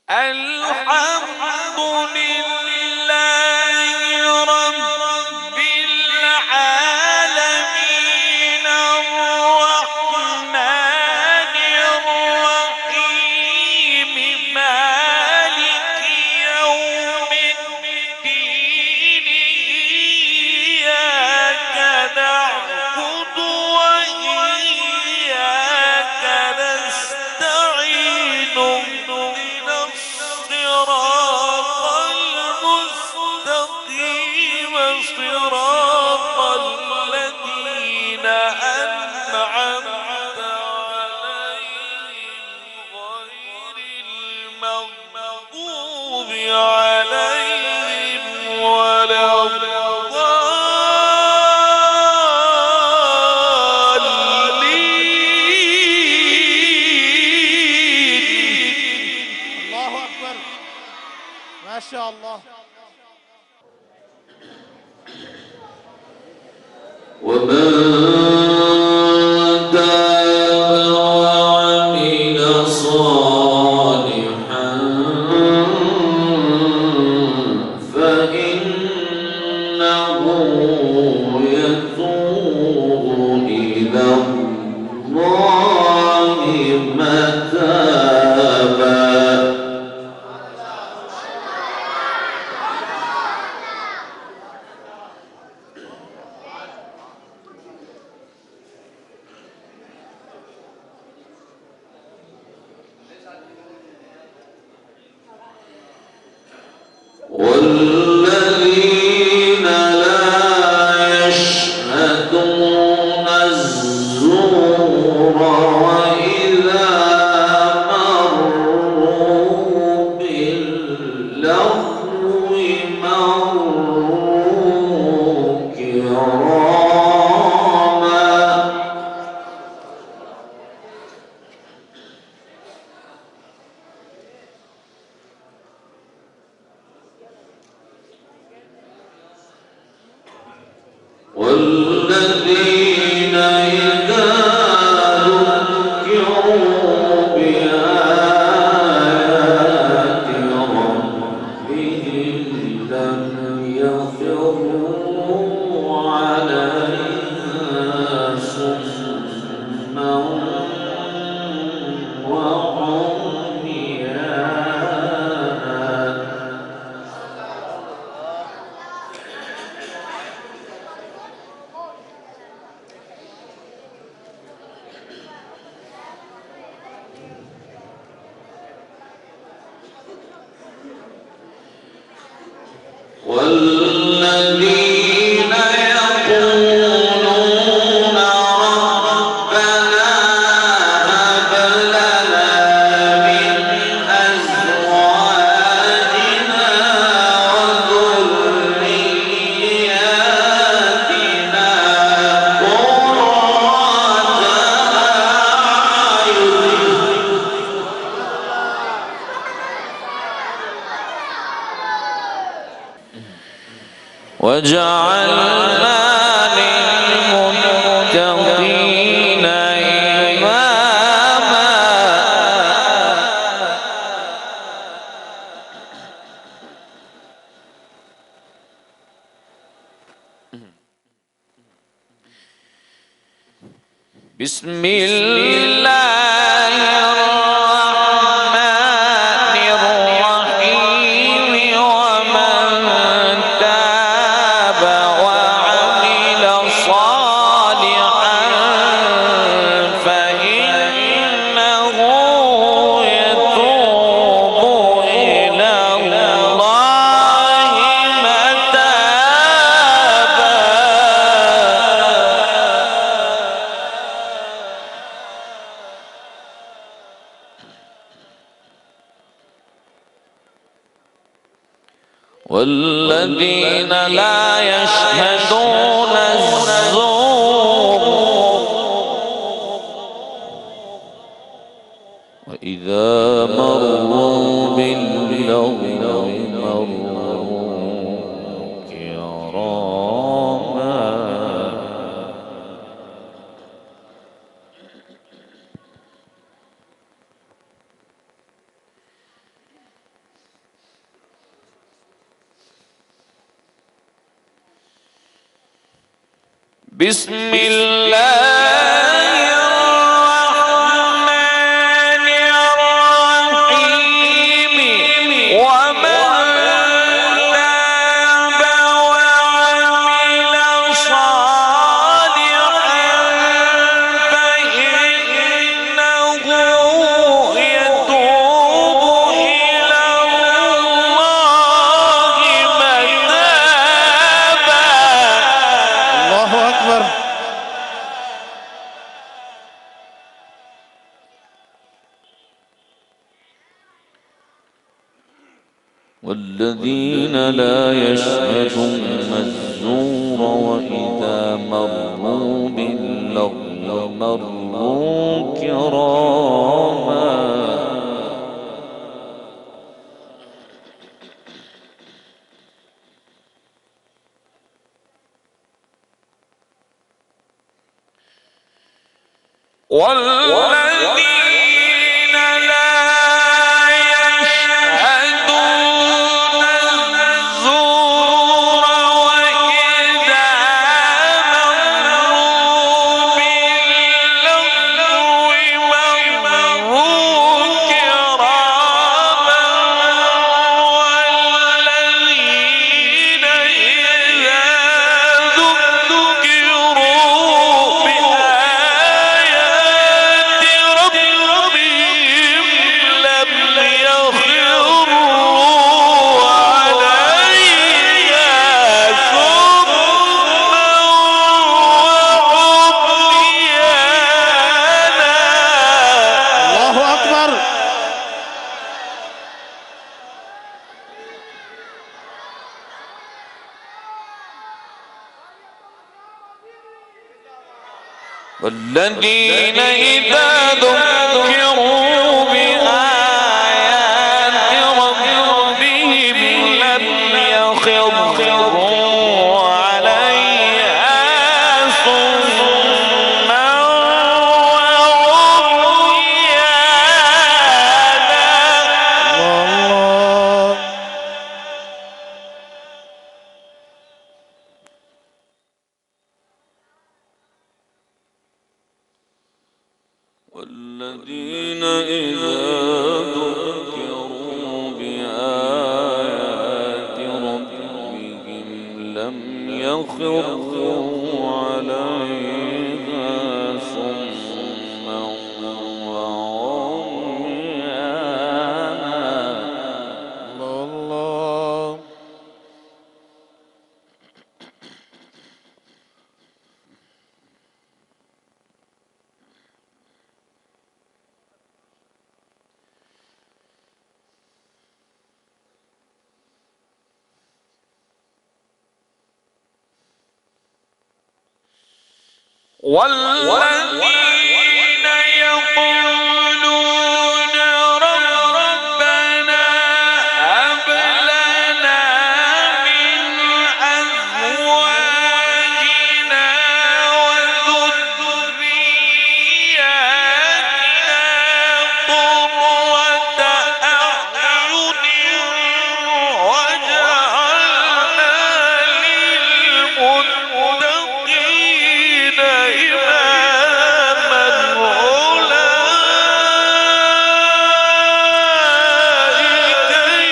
الحمد لله رب العالمين الرحمن الرحيم مالك يوم الدين إياك نعبد وإياك نستعين اهدنا الصراط المستقيم صراط الذين أنعمت عليهم غير المغضوب عليهم ولا الله أكبر ما شاء الله. ومن تاب وعمل صالحا فإنه يتوب إلى الله متابا. والذين لا يشهدون الزور وإذا مروا باللغو مروا كراما. والذين إذا ذكروا بآيات ربهم لم يخروا عليها صما وعميانا. والذين يقولون ربنا هب لنا من أزواجنا وذرياتنا قرة أعين وجعلنا للمتقين إماما. بسم الله الرحمن الرحيم. ومن تاب وعمل صالحا فإنه يتوب إلى الله متابا. والذين لا يشهدون الزور وإذا مروا باللغو مروا كراما. بسم الله الرحمن الرحيم ومن تاب وعمل صالحا فإنه يتوب إلى الله متابا. الله أكبر. والذين لا يشهدون الزور وإذا مروا باللغو مروا كراما. والذين لا يشهدون الزور وإذا مروا باللغو مروا كراما. والذين إذا ذكروا بآيات ربهم لم يخروا عليها صما وعميانا. الله أكبر. والذين إذا ذكروا بآيات ربهم لم يخروا عليها صما وعميانا. الله. والذين إذا ذكروا بآيات ربهم لم يخروا عليها صما وعميانا. الله. والذين يقولون ربنا هب لنا من أزواجنا وذرياتنا قرة أعين واجعلنا للمتقين إماما. أولئك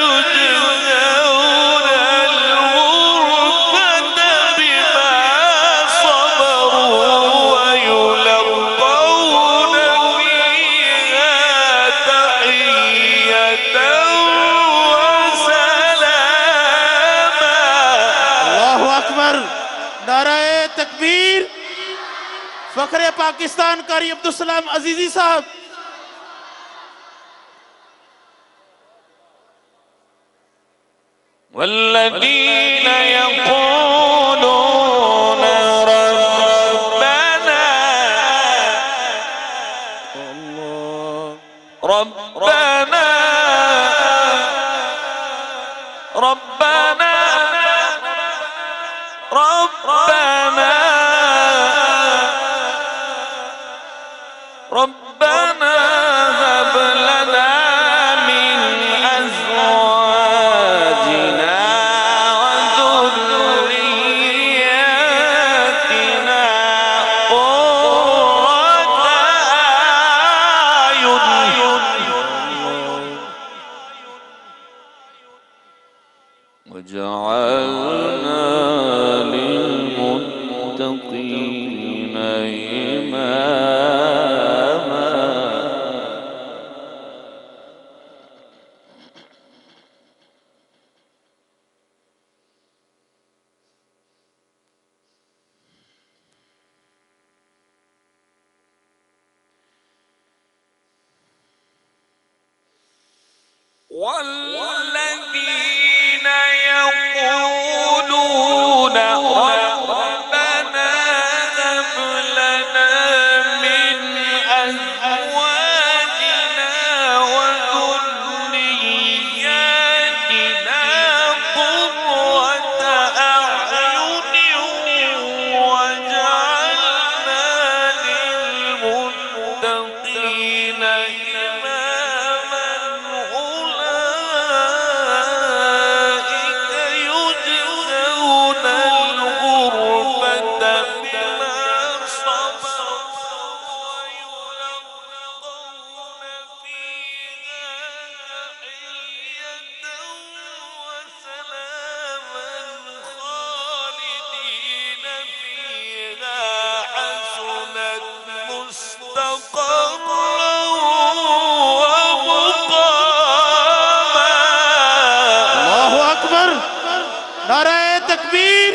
يجزون الغرفة بما صبروا ويلقون فيها تحية وسلاما. الله أكبر. नाराए तकबीर। फखरे पाकिस्तान कारी अब्दुल सलाम अजीजी साहब। والذين يقولون ربنا الله. ربنا ربنا ربنا ربنا هب لنا من أزواجنا وذرياتنا وجعلنا للمتقين إماما. والذين يقولون ربنا هب لنا من أزواجنا وذرياتنا قرة أعين وجعلنا للمتقين إماما. أولئك يجزون الغرفة بما صبروا ويلقون فيها تحية وسلاما خالدين فيها. حسنت مستقرا ومقاما. الله اکبر، نعرہ تکبیر،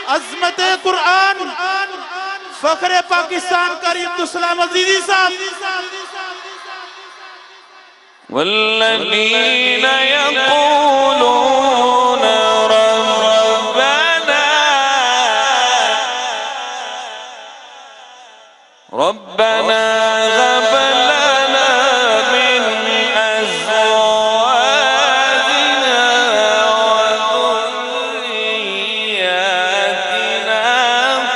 عظمت قرآن، فخر پاکستان قاری عبدالسلام عزیزی صاحب. والذين يقولون ربنا هب لنا من أزواجنا وذرياتنا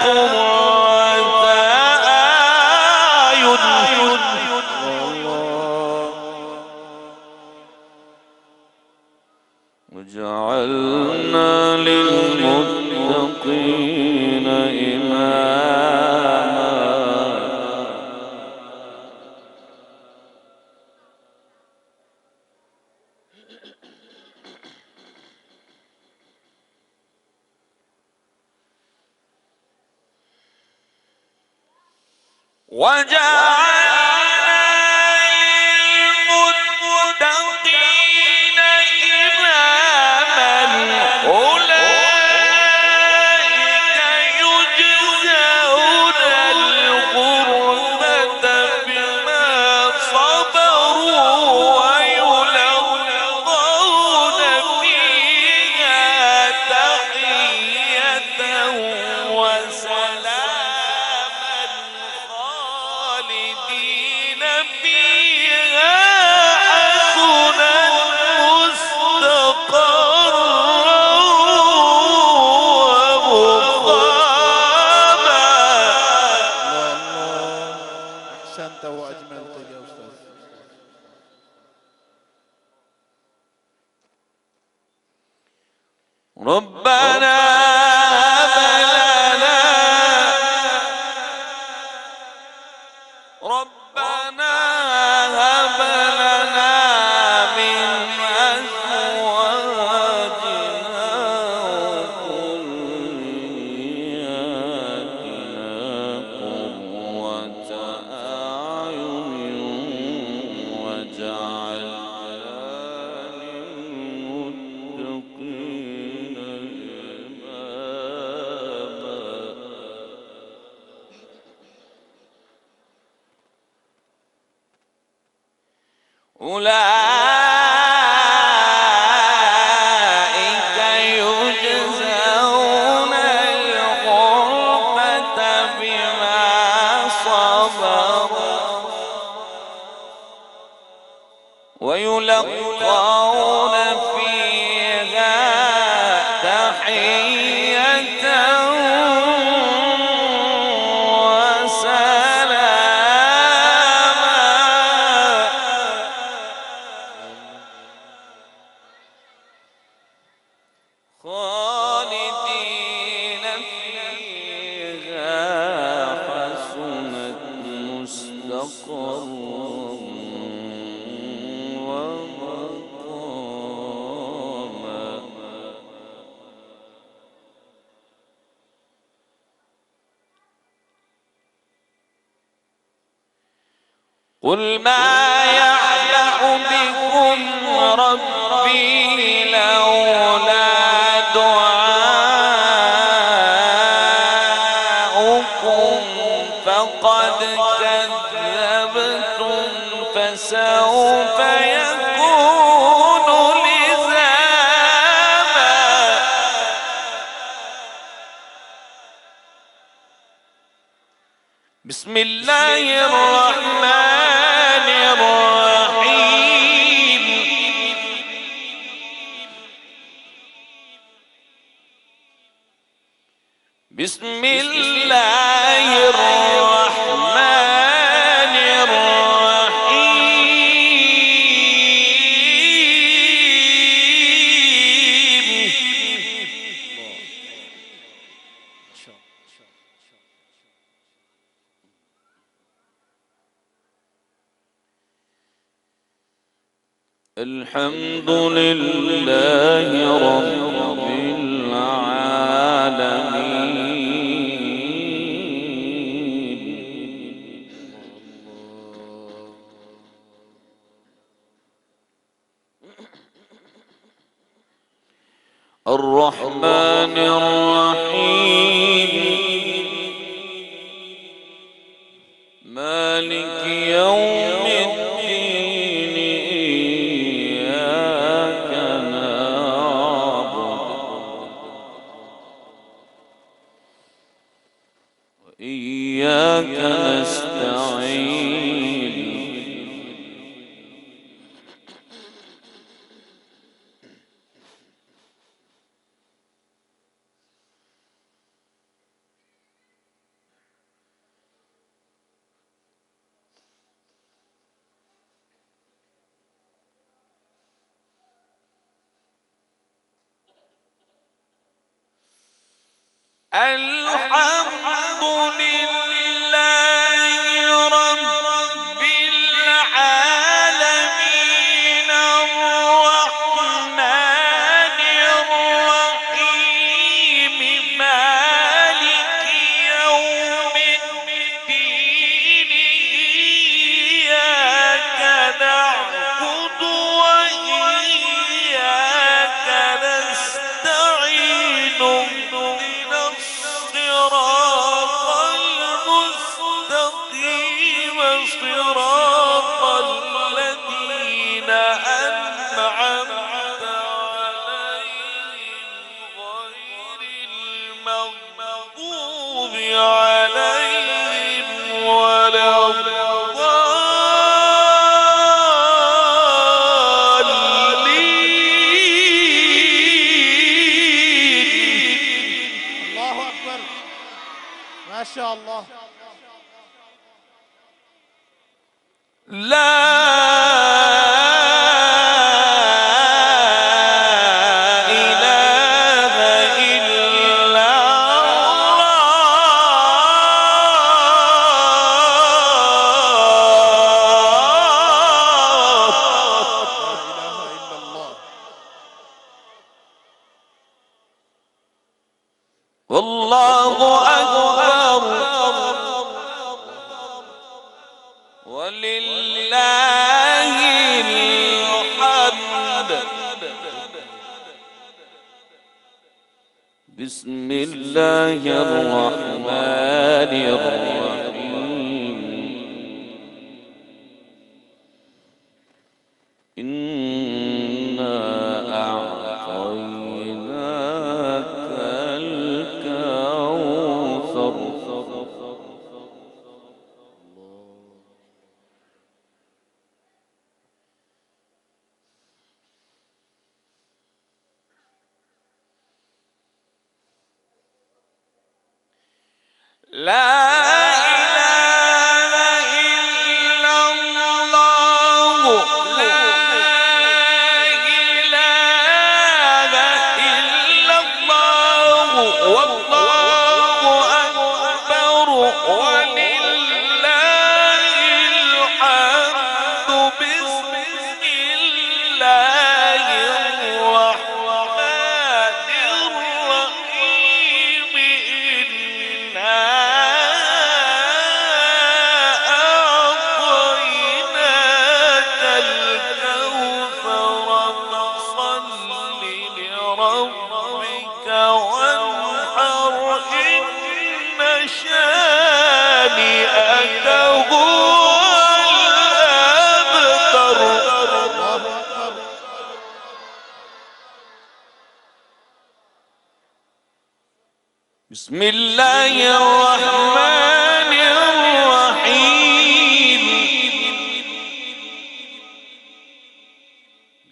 قرة أعين وجعلنا للمتقين إماما. وجعلنا للمتقين إماما. أولئك يجزون الغرفة بما صبروا ويلقون فيها تحية وسلاما خالدين فيها. حسنت مستقرا ومقاما. احسنت واجملت يا استاذ. ربنا هب لنا من أزواجنا وذرياتنا قرة أعين وجعلنا للمتقين إماما. أولئك يجزون الغرفة بما صبروا ويلقون فيها تحية وسلاما خالدين فيها. حسنت مستقرا ومقاما. قل ما يعبأ بكم ربي لولا دعاؤكم فقد كذبتم فسوف يكون لزاما. بسم الله الرحمن الرحيم. بسم الله الرحمن الحمد لله رب العالمين. الرحمن الرحيم مالك يوم الدين إياك نعبد وإياك نستعين. الحمد لله رب العالمين الرحمن الرحيم مالك يوم الدين إياك نعبد وإياك نستعين. الصراط المستقيم صراط الذين أنعمت عليهم غير المغضوب عليهم ولا الضالين. الله أكبر. ما شاء الله. لا إله إلا الله. والله أكبر ولله الحمد. بسم الله الرحمن الرحيم. إنا أعطيناك الكوثر. لا إله إلا الله. لا إله إلا الله. والله أكبر ولله الحمد. بسم الله الرحمن الرحيم. إنا ربك وانحر إن شانئك هو الأبتر. الله أكبر. بسم الله الرحمن الرحيم.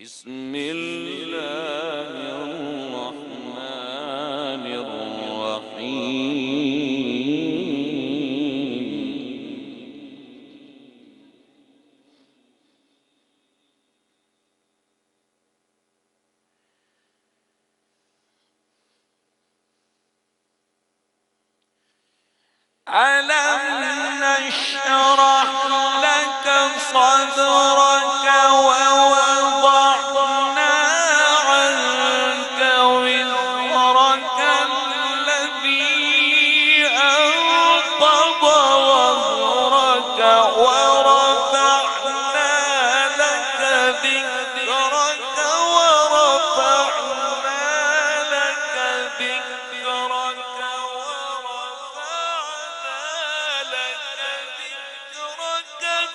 بسم الله الرحمن الرحيم. ألم نشرح لك صدرك ووضعنا عنك وزرك الذي أنقض ظهرك ورفعنا لك ذكرك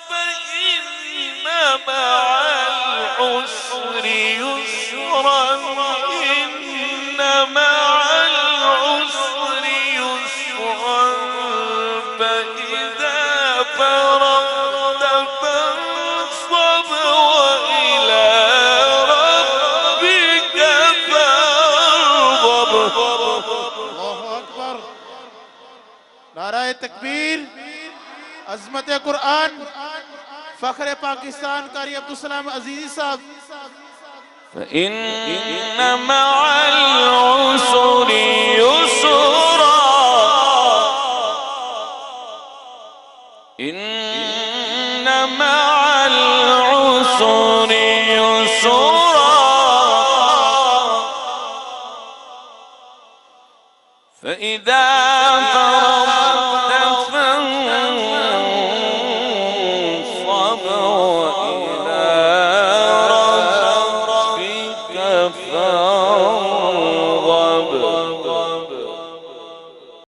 فإن مع العسر يسرا إن مع العسر يسرا فإذا فرغت فانصب وإلى ربك فارغب. الله أكبر. नाराए तकबीर, अजमत कुरान, फखरे पाकिस्तान कारी अब्दुल सलाम अजीजी साहब। فإن مع العسر يسرا إن مع العسر يسرا فإذا فرغت فانصب وإلى ربك فارغب.